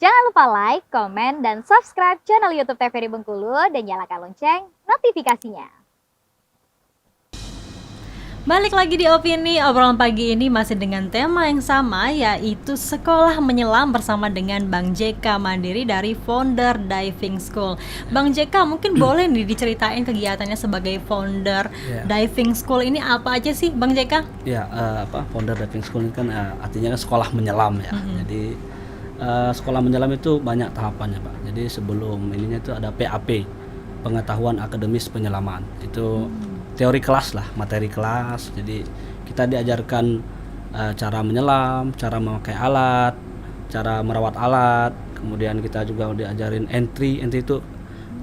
Jangan lupa like, komen, dan subscribe channel YouTube TVRI Bengkulu dan nyalakan lonceng notifikasinya. Balik lagi di Opini, obrolan pagi ini masih dengan tema yang sama, yaitu sekolah menyelam bersama dengan Bang JK Mandiri dari founder Diving School. Bang JK, mungkin boleh nih diceritain kegiatannya sebagai founder Diving School ini apa aja sih Bang JK? Ya, founder Diving School ini kan artinya kan sekolah menyelam ya. Jadi sekolah menyelam itu banyak tahapannya Pak. Jadi sebelum ininya itu ada PAP, pengetahuan akademis penyelaman. Itu teori kelas lah, materi kelas. Jadi kita diajarkan cara menyelam, cara memakai alat, cara merawat alat. Kemudian kita juga diajarin entry itu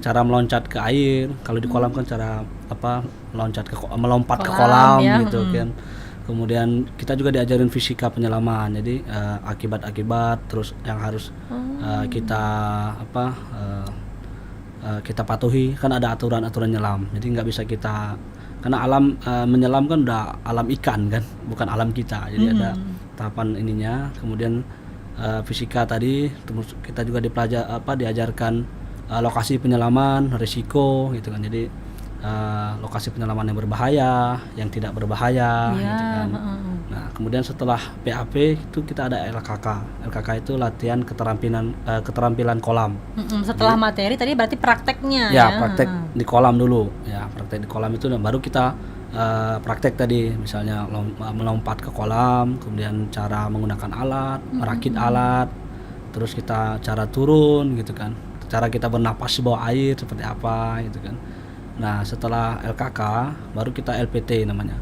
cara meloncat ke air. Kalau di kolam kan cara melompat ke kolam ya. Gitu kan. Kemudian kita juga diajarin fisika penyelaman. Jadi akibat-akibat terus yang harus kita patuhi, kan ada aturan-aturan nyelam. Jadi nggak bisa kita, karena alam menyelam kan udah alam ikan kan, bukan alam kita. Jadi ada tahapan ininya. Kemudian fisika tadi, terus kita juga diajarkan lokasi penyelaman, risiko gitu kan. Jadi lokasi penyelaman yang berbahaya, yang tidak berbahaya gitu kan. Nah, kemudian setelah PAP itu kita ada LKK. LKK itu latihan keterampilan kolam. Setelah materi tadi berarti prakteknya ya? Praktek di kolam dulu. Ya, praktek di kolam itu dan baru kita praktek tadi, misalnya melompat ke kolam, kemudian cara menggunakan alat, merakit alat, terus kita cara turun gitu kan. Cara kita bernapas di bawah air seperti apa gitu kan. Nah, setelah LKK baru kita LPT namanya.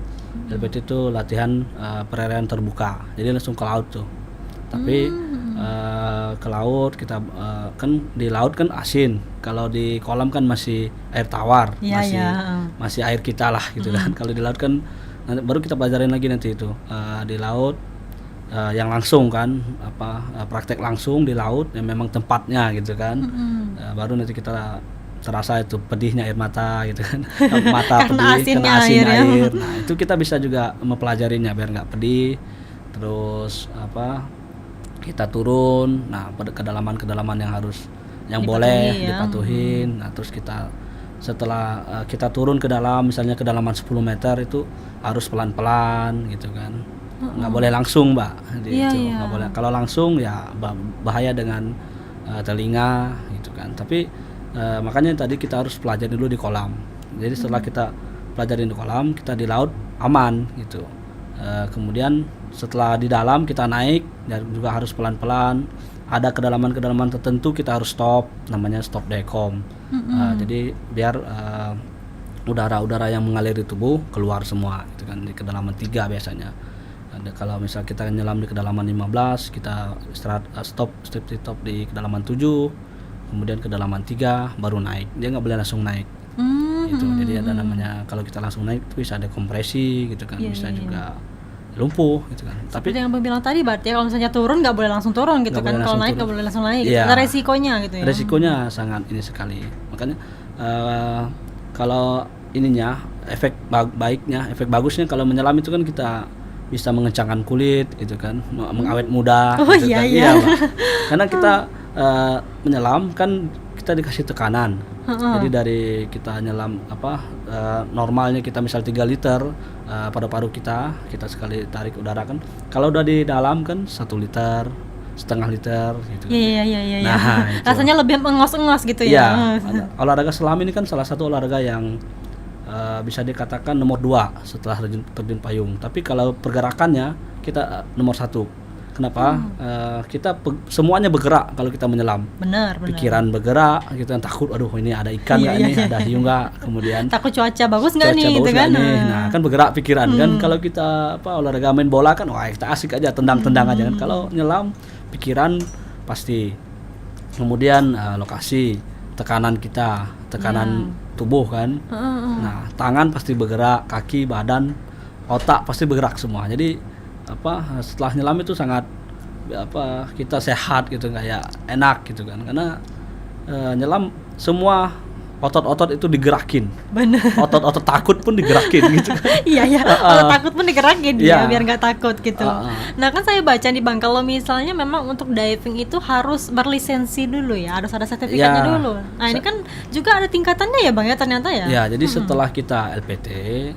LPT itu latihan perairan terbuka, jadi langsung ke laut tuh. Tapi ke laut kita kan di laut kan asin, kalau di kolam kan masih air tawar, masih air kita lah gitu kan. Kalau di laut kan nanti baru kita pelajarin lagi nanti itu di laut yang langsung kan, praktek langsung di laut yang memang tempatnya gitu kan. Baru nanti kita terasa itu pedihnya air mata gitu kan. Mata pedih karena asinnya air. Nah, itu kita bisa juga mempelajarinya biar nggak pedih. Terus kita turun, nah kedalaman yang boleh dipatuhin. Nah, terus kita setelah kita turun ke dalam, misalnya kedalaman 10 meter itu harus pelan-pelan gitu kan. Nggak boleh langsung Mbak gitu. Nggak boleh, kalau langsung ya bahaya dengan telinga gitu kan. Tapi makanya tadi kita harus pelajari dulu di kolam. Jadi setelah kita pelajari di kolam, kita di laut aman gitu. Kemudian setelah di dalam kita naik dan juga harus pelan-pelan. Ada kedalaman-kedalaman tertentu kita harus stop, namanya stop dekom. Jadi biar udara-udara yang mengalir di tubuh keluar semua gitu kan. Di kedalaman 3 biasanya. Kalau misal kita nyelam di kedalaman 15, kita istirahat stop di kedalaman 7. Kemudian kedalaman 3 baru naik, dia nggak boleh langsung naik gitu. Jadi ada namanya, kalau kita langsung naik itu bisa ada kompresi gitu kan, bisa juga lumpuh gitu kan. Tapi yang Bang bilang tadi berarti kalau misalnya turun nggak boleh langsung turun gitu kan, kalau naik nggak boleh langsung naik gitu. Ada resikonya gitu ya. Resikonya sangat ini sekali, makanya kalau ininya efek bagusnya kalau menyelam itu kan kita bisa mengencangkan kulit gitu kan, mengawet muda gitu kan. Iya karena kita menyelam kan kita dikasih tekanan. Jadi dari kita nyelam normalnya kita misal 3 liter paru-paru kita sekali tarik udara kan. Kalau udah di dalam kan 1 liter, setengah liter gitu. Iya. Nah, rasanya lebih mengos-ngos gitu ya. Olahraga selam ini kan salah satu olahraga yang bisa dikatakan nomor 2 setelah terjun payung. Tapi kalau pergerakannya kita nomor 1. Kenapa? Kita semuanya bergerak kalau kita menyelam. Benar. Pikiran bergerak, kita takut, aduh ini ada ikan nggak nih, ada hiu nggak, kemudian takut cuaca bagus nggak nih, gitu kan? Nah, kan bergerak pikiran kan. Kalau kita olahraga main bola kan, wah kita asik aja tendang-tendang aja kan. Kalau nyelam, pikiran pasti. Kemudian lokasi, tekanan kita, tekanan tubuh kan. Nah, tangan pasti bergerak, kaki, badan, otak pasti bergerak semua. Jadi setelah nyelam itu sangat kita sehat gitu, kayak enak gitu kan, karena nyelam semua otot-otot itu digerakin, Bener. otot-otot takut pun digerakin gitu kan. Iya ya, kalau takut pun digerakin Iya. ya biar nggak takut gitu. Heeh. Nah kan saya baca nih Bang, kalau misalnya memang untuk diving itu harus berlisensi dulu ya, harus ada sertifikatnya Ya. dulu. Nah ini kan juga ada tingkatannya ya Bang ya ternyata ya. Ya, jadi setelah kita LPT,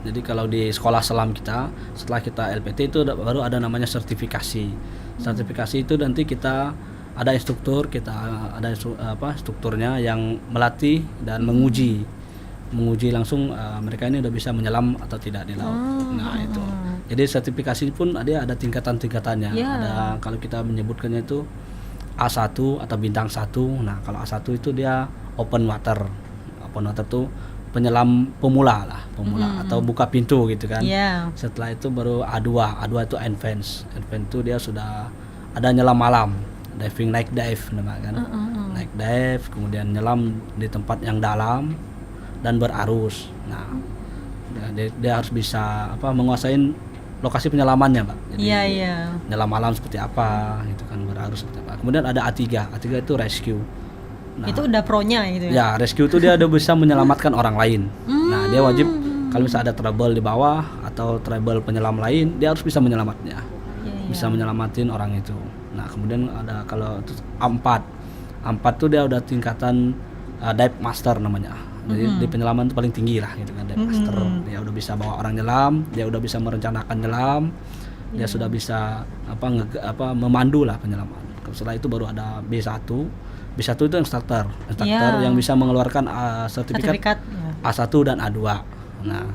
jadi kalau di sekolah selam kita, setelah kita LPT itu baru ada namanya sertifikasi. Sertifikasi itu nanti kita ada instruktur, kita ada strukturnya yang melatih dan menguji langsung mereka ini udah bisa menyelam atau tidak di laut. Nah itu. Jadi sertifikasi pun ada tingkatan-tingkatannya. Ya. Ada kalau kita menyebutkannya itu A1 atau bintang 1. Nah kalau A1 itu dia open water. Open water tuh penyelam pemula atau buka pintu gitu kan. Iya. Setelah itu baru A2 itu advance itu dia sudah ada nyelam malam, diving naik dive namanya kan. Naik dive kemudian nyelam di tempat yang dalam dan berarus. Nah dia harus bisa menguasain lokasi penyelamannya Pak. Jadi Iya. nyelam malam seperti apa gitu kan, berarus seperti apa. Kemudian ada A3 itu rescue. Nah, Itu udah pronya gitu ya. ya rescue itu dia udah bisa menyelamatkan orang lain. Nah dia wajib kalau misalnya ada trouble di bawah atau trouble penyelam lain, dia harus bisa menyelamatnya, Iya. bisa menyelamatin orang itu. Nah kemudian ada kalau itu A4 tuh dia udah tingkatan dive master namanya. Jadi di penyelaman itu paling tinggi lah gitu kan, dive master. Dia udah bisa bawa orang nyelam, dia udah bisa merencanakan nyelam, dia sudah bisa memandu lah penyelaman. Setelah itu baru ada B1 itu instruktur Ya. yang bisa mengeluarkan sertifikat Ya. A1 dan A2. Nah,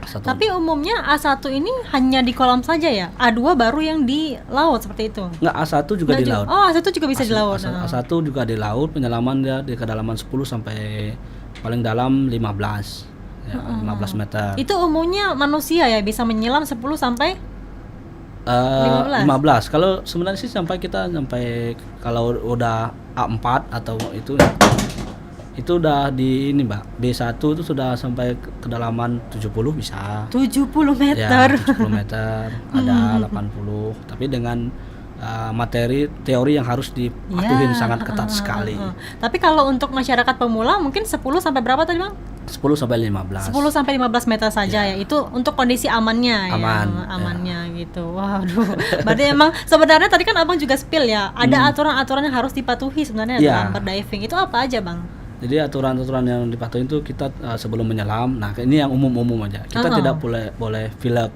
A1. Tapi umumnya A1 ini hanya di kolam saja ya. A2 baru yang di laut seperti itu. Enggak, A1 juga Nggak di ju- laut. Oh, A1 juga bisa di laut. A1 juga di laut, penyelaman dia di kedalaman 10 sampai paling dalam 15. Ya, 15 meter. Itu umumnya manusia ya bisa menyelam 10 sampai 15. Kalau sebenarnya sih sampai kalau udah A4 atau itu udah di ini Mbak. B1 itu sudah sampai kedalaman 70 bisa. 70 Ya, meter. 70 meter, ada 80. Tapi dengan materi teori yang harus dipatuhin sangat ketat sekali. Tapi kalau untuk masyarakat pemula mungkin 10 sampai berapa tadi Bang? 10 sampai 15. 10 sampai 15 meter saja ya. Itu untuk kondisi amannya Aman, ya. Amannya gitu. Waduh. Berarti emang sebenarnya tadi kan Abang juga spill ya. Ada aturan-aturan yang harus dipatuhi sebenarnya Ya. dalam berdiving. Itu apa aja Bang? Jadi aturan-aturan yang dipatuhin itu kita sebelum menyelam. Nah, ini yang umum-umum aja. Kita tidak boleh pilek.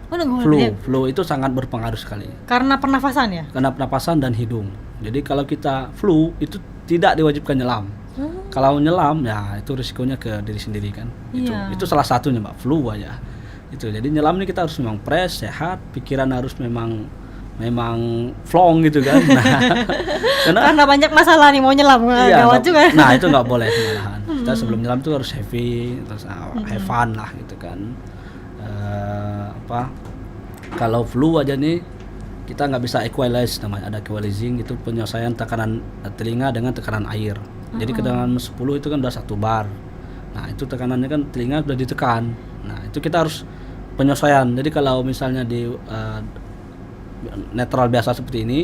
Oh, nggak boleh. Flu itu sangat berpengaruh sekali Karena pernafasan ya? karena pernapasan dan hidung. Jadi kalau kita flu itu tidak diwajibkan nyelam. Kalau nyelam ya itu risikonya ke diri sendiri kan. Iya. Itu salah satunya Mbak, flu aja. Itu. Jadi nyelam ini kita harus memang fresh, sehat, pikiran harus memang flong gitu kan. Nah, Karena banyak masalah nih mau nyelam. iya, Gawat juga. Nah, itu nggak boleh malahan. Kita sebelum nyelam tuh harus heavy, terus have fun lah gitu kan. Kalau flu aja nih kita nggak bisa equalize namanya, ada equalizing itu penyelesaian tekanan telinga dengan tekanan air. Jadi tekanan 10 itu kan udah 1 bar. Nah itu tekanannya kan telinga udah ditekan. Nah itu kita harus penyesuaian. Jadi kalau misalnya di netral biasa seperti ini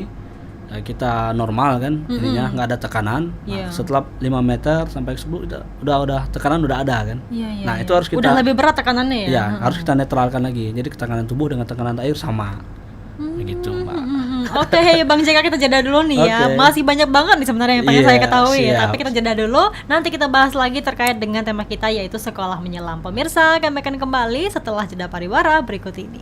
kita normal kan, jadinya nggak ada tekanan. Nah, Iya. setelah 5 meter sampai 10 udah tekanan udah ada kan. Iya, Nah iya. itu harus kita Udah lebih berat tekanannya ya? ya harus kita netralkan lagi. Jadi tekanan tubuh dengan tekanan air sama. Begitu Mbak. Oke, Bang Jeka, kita jeda dulu nih ya. Oke. Masih banyak banget nih sebenarnya yang pengen Iya, saya ketahui ya. siap. Tapi kita jeda dulu. Nanti kita bahas lagi terkait dengan tema kita yaitu sekolah menyelam. Pemirsa, kami akan kembali setelah jeda pariwara berikut ini.